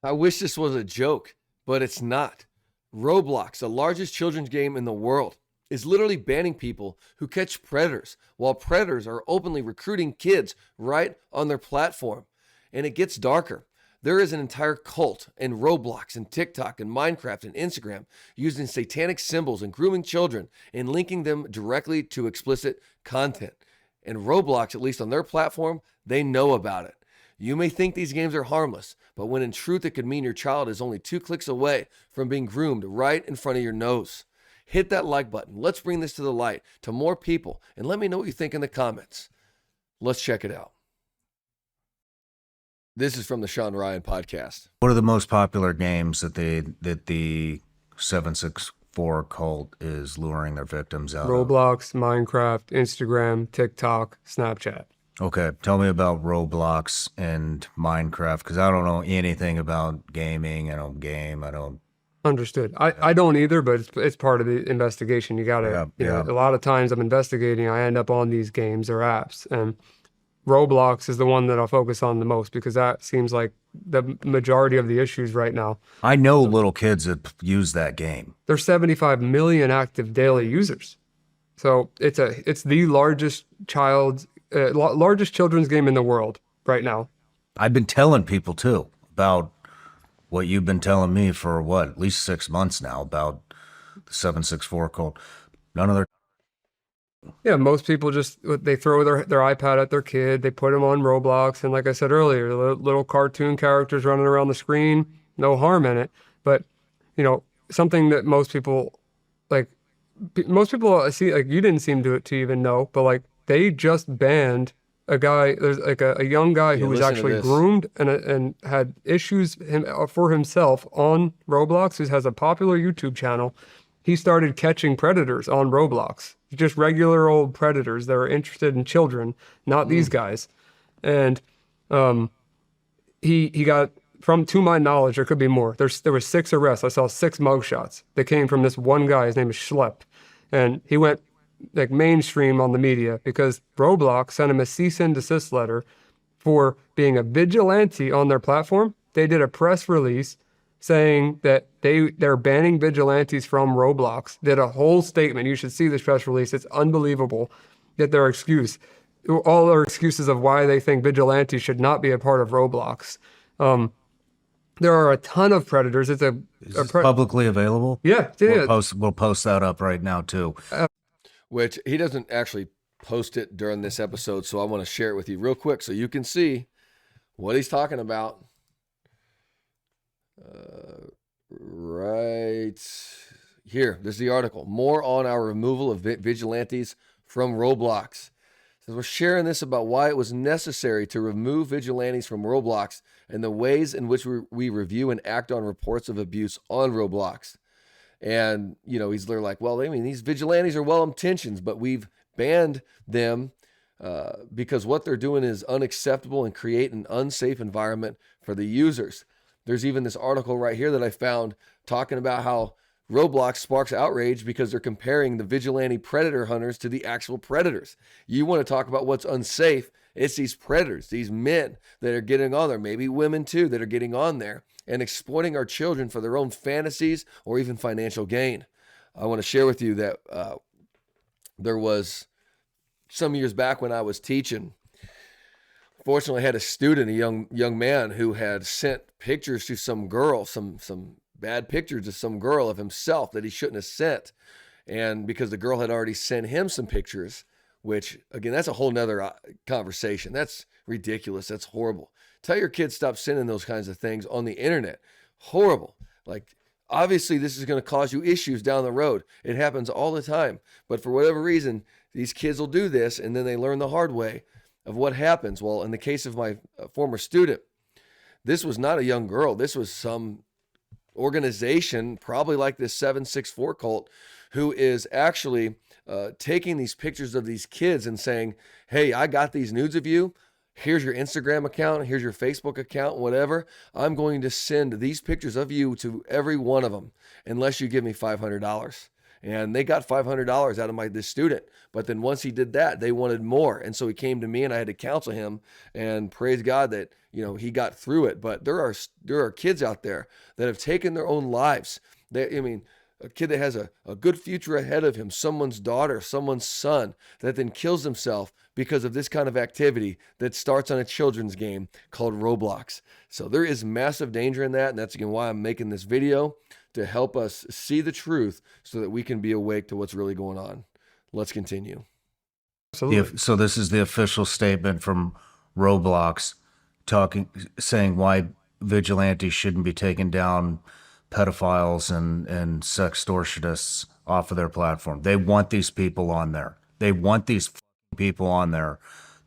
I wish this was a joke, but it's not. Roblox, the largest children's game in the world, is literally banning people who catch predators, while predators are openly recruiting kids right on their platform. And it gets darker. There is an entire cult in Roblox and TikTok and Minecraft and Instagram using satanic symbols and grooming children and linking them directly to explicit content. And Roblox, at least on their platform, they know about it. You may think these games are harmless, but when in truth it could mean your child is only 2 clicks away from being groomed right in front of your nose. Hit that like button. Let's bring this to the light to more people, and let me know what you think in the comments. Let's check it out. This is from the Sean Ryan podcast. What are the most popular games that the 764 cult is luring their victims out of? Roblox, Minecraft, Instagram, TikTok, Snapchat. Okay, tell me about Roblox and Minecraft, because I don't know anything about gaming. I don't game. I don't. Understood. I don't either, but it's part of the investigation. You gotta, a lot of times I'm investigating, I end up on these games or apps, and Roblox is the one that I'll focus on the most because that seems like the majority of the issues right now. I know little kids that use that game. There's 75 million active daily users. So it's the largest children's game in the world right now. I've been telling people too about what you've been telling me for at least 6 months now about the 764 cult. None of their. Yeah, most people they throw their iPad at their kid, they put them on Roblox, and like I said earlier, little cartoon characters running around the screen, no harm in it. But, something that most people see, like you didn't seem to even know, but like they just banned a guy, there's like a young guy who was actually groomed and had issues for himself on Roblox, who has a popular YouTube channel. He started catching predators on Roblox, just regular old predators that are interested in children, not these guys. And he got, to my knowledge, there could be more. There were 6 arrests. I saw 6 mugshots that came from this one guy. His name is Schlepp. And he went like mainstream on the media because Roblox sent him a cease and desist letter for being a vigilante on their platform. They did a press release saying that they're banning vigilantes from Roblox, did a whole statement. You should see this press release. It's unbelievable that all their excuses of why they think vigilantes should not be a part of Roblox. There are a ton of predators. Is this publicly available? Yeah. We'll post that up right now too. Which he doesn't actually post it during this episode, so I want to share it with you real quick so you can see what he's talking about. Right here, this is the article. More on our removal of vigilantes from Roblox. So we're sharing this about why it was necessary to remove vigilantes from Roblox and the ways in which we review and act on reports of abuse on Roblox. And, they're like, well, these vigilantes are well-intentioned, but we've banned them because what they're doing is unacceptable and create an unsafe environment for the users. There's even this article right here that I found talking about how Roblox sparks outrage because they're comparing the vigilante predator hunters to the actual predators. You want to talk about what's unsafe? It's these predators, these men that are getting on there, maybe women too, that are getting on there and exploiting our children for their own fantasies or even financial gain. I want to share with you that there was some years back when I was teaching. Fortunately, I had a student, a young man, who had sent pictures to some girl, some bad pictures to some girl of himself that he shouldn't have sent. And because the girl had already sent him some pictures, which, again, that's a whole nother conversation. That's ridiculous. That's horrible. Tell your kids stop sending those kinds of things on the internet. Horrible. Like, obviously, this is going to cause you issues down the road. It happens all the time. But for whatever reason, these kids will do this, and then they learn the hard way of what happens. Well, in the case of my former student, this was not a young girl. This was some organization, probably like this 764 cult, who is actually taking these pictures of these kids and saying, hey, I got these nudes of you. Here's your Instagram account. Here's your Facebook account, whatever. I'm going to send these pictures of you to every one of them unless you give me $500. And they got $500 out of this student. But then once he did that, they wanted more. And so he came to me and I had to counsel him, and praise God that, he got through it. But there are kids out there that have taken their own lives. A kid that has a good future ahead of him, someone's daughter, someone's son, that then kills himself because of this kind of activity that starts on a children's game called Roblox. So there is massive danger in that, and that's again why I'm making this video, to help us see the truth so that we can be awake to what's really going on. Let's continue. Absolutely. So this is the official statement from Roblox saying why vigilantes shouldn't be taking down pedophiles and sextortionists off of their platform. They want these people on there. They want these people on there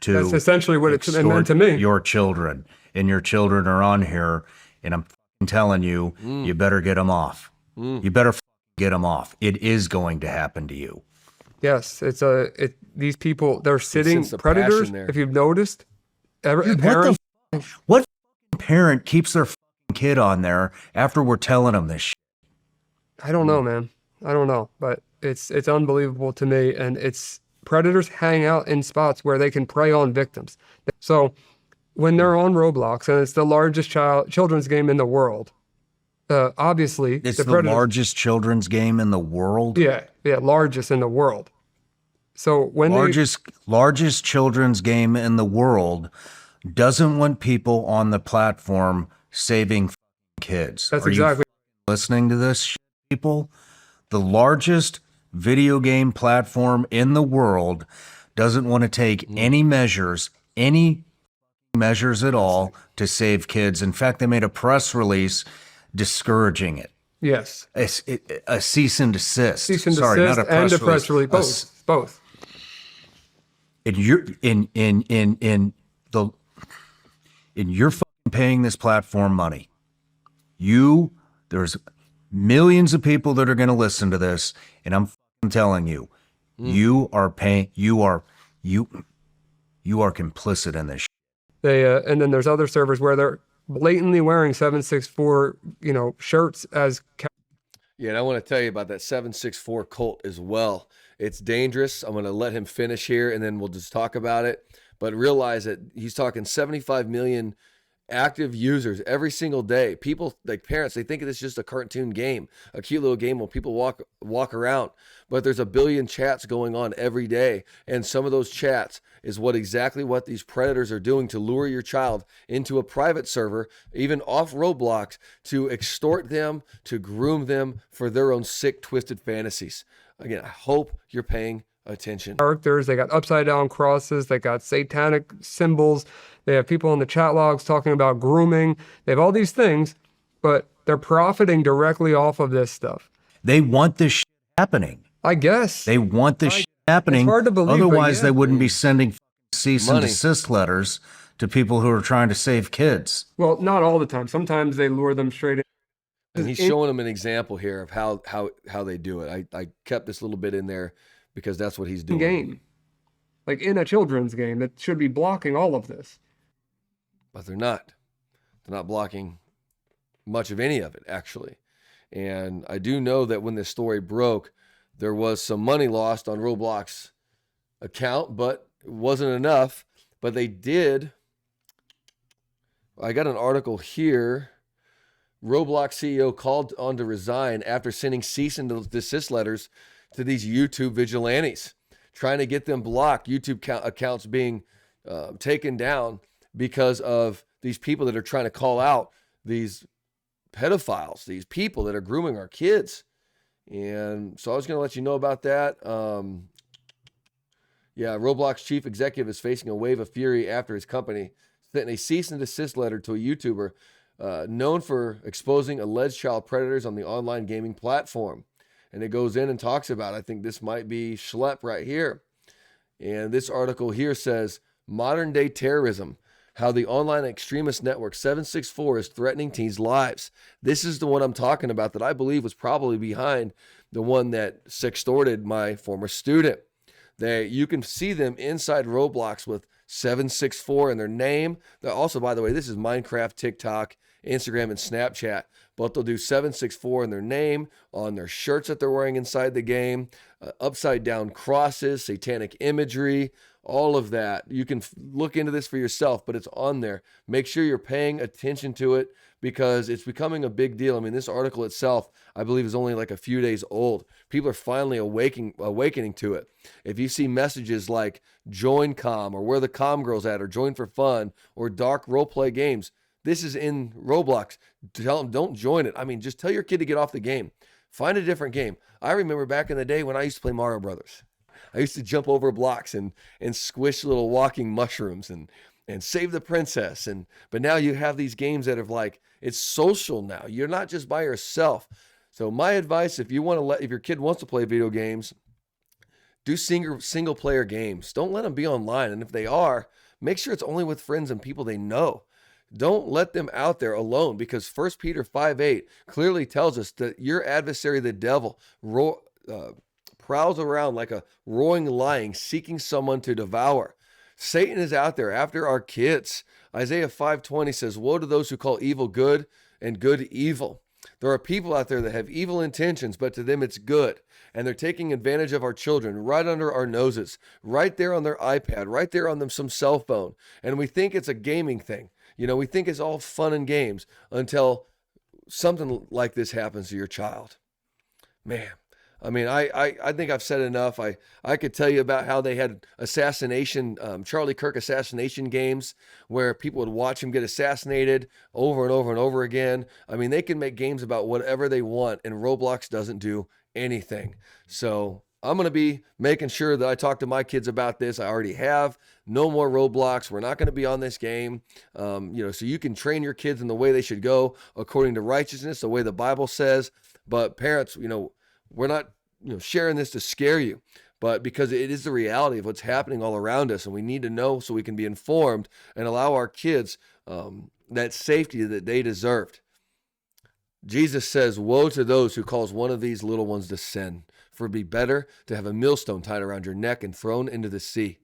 to That's essentially what it meant to me. Your children, and your children are on here, and I'm telling you, you better get them off. You better get them off. It is going to happen to you. Yes, these people, they're sitting the predators. passion there. If you've noticed, Dude, parents, what parent keeps their kid on there after we're telling them this shit? I don't know, man. I don't know, but it's unbelievable to me. And predators hang out in spots where they can prey on victims. So when they're on Roblox, and it's the largest children's game in the world, obviously It's the the predators, largest children's game in the world. yeah, largest in the world. So when Largest children's game in the world doesn't want people on the platform saving kids. that's Are exactly you listening to this shit, people? The largest video game platform in the world doesn't want to take any measures at all to save kids. In fact, they made a press release discouraging it. yes. A cease and desist. Cease and Sorry, desist not a press and a press release. release. Both. And you're in you're fucking paying this platform money. There's millions of people that are going to listen to this, and I'm fucking telling you, you are complicit in this shit. And then there's other servers where they're blatantly wearing 764, shirts as. Yeah, and I want to tell you about that 764 cult as well. It's dangerous. I'm going to let him finish here, and then we'll just talk about it. But realize that he's talking 75 million active users every single day. People, like parents, they think it's just a cartoon game, a cute little game where people walk around. But there's a billion chats going on every day, and some of those chats is exactly what these predators are doing to lure your child into a private server, even off Roblox, to extort them, to groom them for their own sick, twisted fantasies. Again, I hope you're paying attention. Characters, they got upside down crosses, they got satanic symbols, they have people in the chat logs talking about grooming, they have all these things, but they're profiting directly off of this stuff. They want this shit happening. I guess. They want this shit happening. It's hard to believe, but Otherwise, yeah. they wouldn't be sending cease and Money. desist letters to people who are trying to save kids. Well, not all the time. Sometimes they lure them straight in. And he's showing them an example here of how they do it. I kept this little bit in there because that's what he's doing. Game. Like in a children's game that should be blocking all of this. But they're not. They're not blocking much of any of it, actually. And I do know that when this story broke, there was some money lost on Roblox account, but it wasn't enough. But they did. I got an article here. Roblox CEO called on to resign after sending cease and desist letters to these YouTube vigilantes, trying to get them blocked, YouTube accounts being taken down because of these people that are trying to call out these pedophiles, these people that are grooming our kids. And so I was going to let you know about that. Roblox chief executive is facing a wave of fury after his company sent a cease and desist letter to a YouTuber known for exposing alleged child predators on the online gaming platform. And it goes in and talks about, I think this might be Schlep right here. And this article here says, modern day terrorism, how the online extremist network 764 is threatening teens' lives. This is the one I'm talking about that I believe was probably behind the one that sextorted my former student. You can see them inside Roblox with 764 in their name. They're also, by the way, this is Minecraft, TikTok, Instagram and Snapchat, but they'll do 764 in their name, on their shirts that they're wearing inside the game, upside down crosses, satanic imagery, all of that. You can look into this for yourself, but it's on there. Make sure you're paying attention to it because it's becoming a big deal. I mean, this article itself, I believe, is only like a few days old. People are finally awakening to it. If you see messages like join com or where the com girl's at or join for fun or dark role play games, this is in Roblox. Tell them don't join it. I mean, just tell your kid to get off the game. Find a different game. I remember back in the day when I used to play Mario Brothers. I used to jump over blocks and squish little walking mushrooms and save the princess. But now you have these games that are like, it's social now. You're not just by yourself. So my advice, if your kid wants to play video games, do single player games. Don't let them be online. And if they are, make sure it's only with friends and people they know. Don't let them out there alone because 1 Peter 5:8 clearly tells us that your adversary, the devil, prowls around like a roaring lion seeking someone to devour. Satan is out there after our kids. Isaiah 5:20 says, woe to those who call evil good and good evil. There are people out there that have evil intentions, but to them it's good. And they're taking advantage of our children right under our noses, right there on their iPad, right there on some cell phone. And we think it's a gaming thing. We think it's all fun and games until something like this happens to your child. Man. I mean, I think I've said enough. I could tell you about how they had Charlie Kirk assassination games where people would watch him get assassinated over and over and over again. I mean, they can make games about whatever they want, and Roblox doesn't do anything. So I'm going to be making sure that I talk to my kids about this. I already have. No more Roblox. We're not going to be on this game. So you can train your kids in the way they should go according to righteousness, the way the Bible says. But parents, we're not sharing this to scare you, but because it is the reality of what's happening all around us, and we need to know so we can be informed and allow our kids that safety that they deserved. Jesus says, woe to those who cause one of these little ones to sin, for it'd be better to have a millstone tied around your neck and thrown into the sea.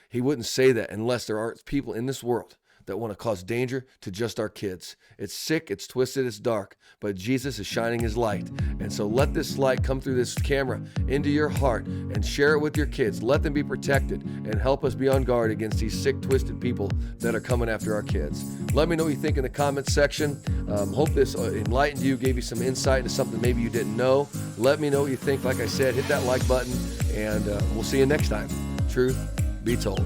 He wouldn't say that unless there aren't people in this world that want to cause danger to just our kids. It's sick, it's twisted, it's dark, but Jesus is shining his light. And so let this light come through this camera into your heart and share it with your kids. Let them be protected and help us be on guard against these sick, twisted people that are coming after our kids. Let me know what you think in the comments section. Hope this enlightened you, gave you some insight into something maybe you didn't know. Let me know what you think. Like I said, hit that like button, and we'll see you next time. Truth be told.